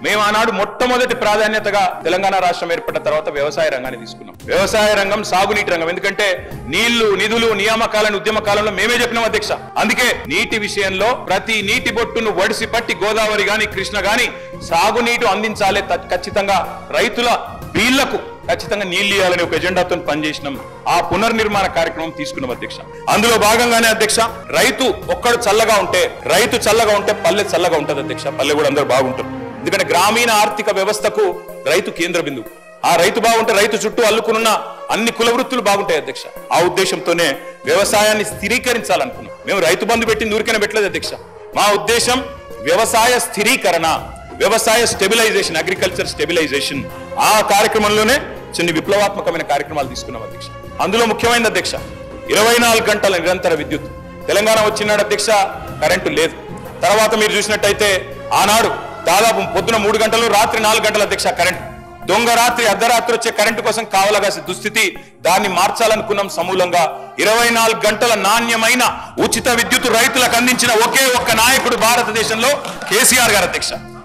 మేము ఆనాడు మొట్టమొదటి ప్రాధాన్యతగా తెలంగాణ రాష్ట్రం ఏర్పడిన తర్వాత వ్యవసాయ రంగాన్ని తీసుకున్నాం. వ్యవసాయ రంగం, సాగునీటి రంగం. ఎందుకంటే నీళ్లు, నిధులు, నియామకాలను ఉద్యమ కాలంలో మేమే చెప్పినాం అధ్యక్ష. అందుకే నీటి విషయంలో ప్రతి నీటి బొట్టును ఒడిసి పట్టి గోదావరి గాని, కృష్ణ గాని సాగునీటి అందించాలి. ఖచ్చితంగా రైతుల బీళ్లకు ఖచ్చితంగా నీళ్లు ఇవ్వాలని ఒక ఎజెండాతో పనిచేసినాం. ఆ పునర్నిర్మాణ కార్యక్రమం తీసుకున్నాం అధ్యక్ష. అందులో భాగంగానే అధ్యక్ష, రైతు ఒక్కడు చల్లగా ఉంటే పల్లె చల్లగా ఉంటది అధ్యక్ష. పల్లె కూడా అందరూ బాగుంటారు. ఎందుకంటే గ్రామీణ ఆర్థిక వ్యవస్థకు రైతు కేంద్ర బిందువు. ఆ రైతు బాగుంటే రైతు చుట్టూ అల్లుకున్న అన్ని కుల వృత్తులు బాగుంటాయి అధ్యక్ష. ఆ ఉద్దేశంతోనే వ్యవసాయాన్ని స్థిరీకరించాలనుకున్నాం. మేము రైతు బంధు పెట్టింది ఊరికనే పెట్టలేదు అధ్యక్ష. మా ఉద్దేశం వ్యవసాయ స్థిరీకరణ, వ్యవసాయ స్టెబిలైజేషన్, అగ్రికల్చర్ స్టెబిలైజేషన్. ఆ కార్యక్రమంలోనే చిన్న విప్లవాత్మకమైన కార్యక్రమాలు తీసుకున్నాం అధ్యక్ష. అందులో ముఖ్యమైనది అధ్యక్ష 24 గంటల నిరంతర విద్యుత్. తెలంగాణ వచ్చినాడు అధ్యక్ష, కరెంటు లేదు. తర్వాత మీరు చూసినట్టయితే ఆనాడు దాదాపు పొద్దున 3 గంటలు, రాత్రి 4 గంటల అధ్యక్ష కరెంటు. దొంగ రాత్రి, అర్ధరాత్రి వచ్చే కరెంటు కోసం కావలగాసే దుస్థితి. దాన్ని మార్చాలనుకున్నాం సమూలంగా. 24 గంటల నాణ్యమైన ఉచిత విద్యుత్ రైతులకు అందించిన ఒకే ఒక్క నాయకుడు భారతదేశంలో కేసీఆర్ గారు అధ్యక్ష.